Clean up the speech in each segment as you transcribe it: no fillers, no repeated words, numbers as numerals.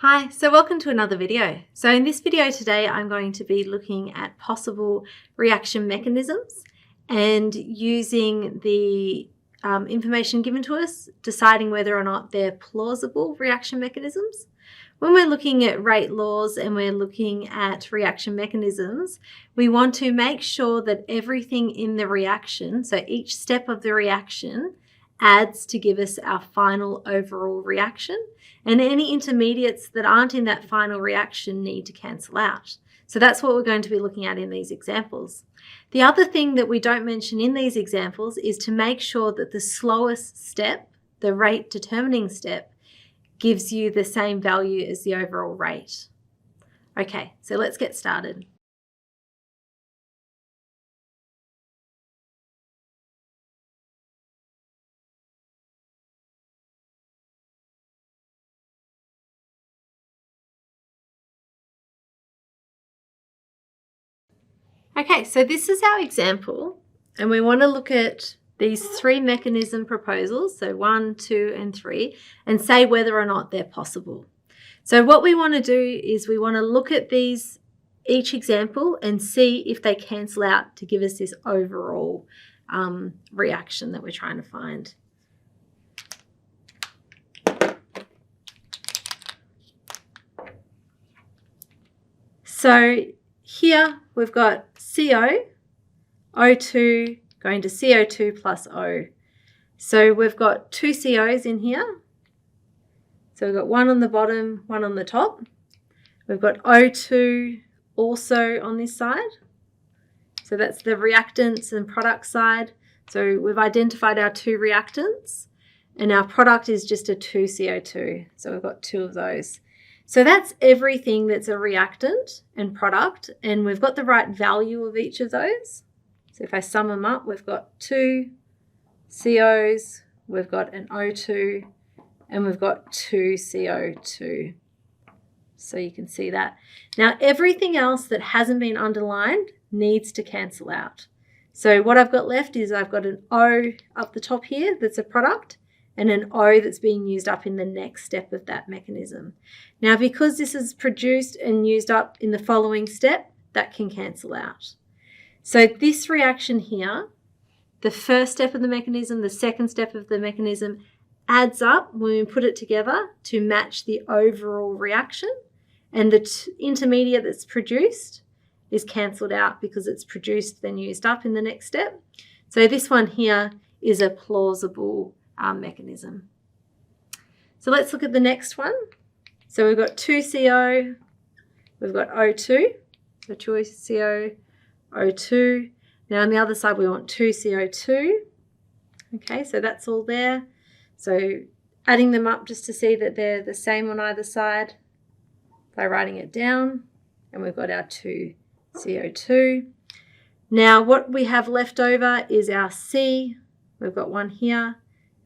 Hi, so welcome to another video. So in this video today, I'm going to be looking at possible reaction mechanisms and using the information given to us, deciding whether or not they're plausible reaction mechanisms. When we're looking at rate laws and we're looking at reaction mechanisms, we want to make sure that everything in the reaction, so each step of the reaction, adds to give us our final overall reaction. And any intermediates that aren't in that final reaction need to cancel out. So that's what we're going to be looking at in these examples. The other thing that we don't mention in these examples is to make sure that the slowest step, the rate determining step, gives you the same value as the overall rate. Okay, so let's get started. Okay, so this is our example, and we want to look at these three mechanism proposals, so 1, 2, and 3, and say whether or not they're possible. So what we want to do is we want to look at each example and see if they cancel out to give us this overall reaction that we're trying to find. So here we've got CO, O2 going to CO2 plus O. So we've got two COs in here. So we've got one on the bottom, one on the top. We've got O2 also on this side. So that's the reactants and product side. So we've identified our two reactants, and our product is just a 2CO2. So we've got two of those. So that's everything that's a reactant and product, and we've got the right value of each of those. So if I sum them up, we've got two COs, we've got an O2, and we've got two CO2. So you can see that. Now everything else that hasn't been underlined needs to cancel out. So what I've got left is I've got an O up the top here that's a product, and an O that's being used up in the next step of that mechanism. Now, because this is produced and used up in the following step, that can cancel out. So this reaction here, the first step of the mechanism, the second step of the mechanism, adds up when we put it together to match the overall reaction, and the intermediate that's produced is cancelled out because it's produced then used up in the next step. So this one here is a plausible mechanism. So let's look at the next one. So we've got 2CO, we've got O2, so 2CO, O2. Now on the other side we want 2CO2. Okay, so that's all there. So adding them up just to see that they're the same on either side by writing it down, and we've got our 2CO2. Now what we have left over is our C. We've got one here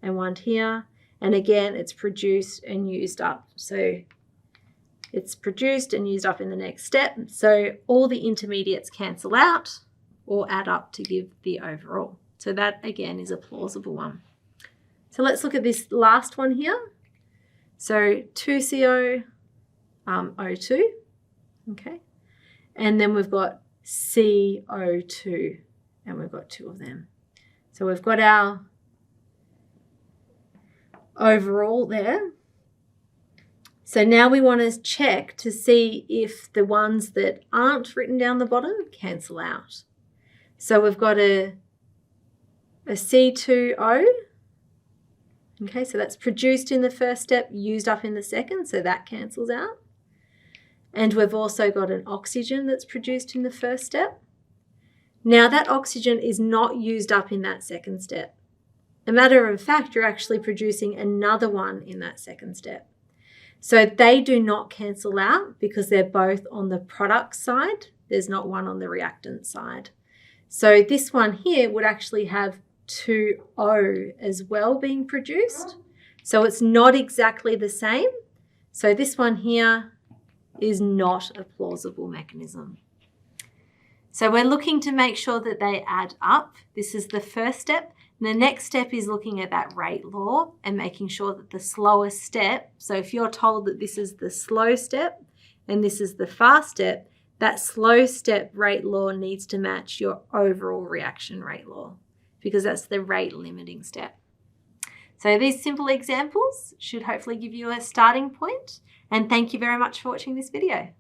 and one here, and again it's produced and used up. So it's produced and used up in the next step, so all the intermediates cancel out or add up to give the overall. So that again is a plausible one. So let's look at this last one here. So 2CO, O2, okay, and then we've got CO2, and we've got two of them. So we've got our overall there. So now we want to check to see if the ones that aren't written down the bottom cancel out. So we've got a C2O. Okay, so that's produced in the first step, used up in the second, so that cancels out. And we've also got an oxygen that's produced in the first step. Now that oxygen is not used up in that second step. A matter of fact, you're actually producing another one in that second step. So they do not cancel out because they're both on the product side. There's not one on the reactant side. So this one here would actually have 2O as well being produced. So it's not exactly the same. So this one here is not a plausible mechanism. So we're looking to make sure that they add up. This is the first step. And the next step is looking at that rate law and making sure that the slowest step, so if you're told that this is the slow step and this is the fast step, that slow step rate law needs to match your overall reaction rate law because that's the rate limiting step. So these simple examples should hopefully give you a starting point, and thank you very much for watching this video.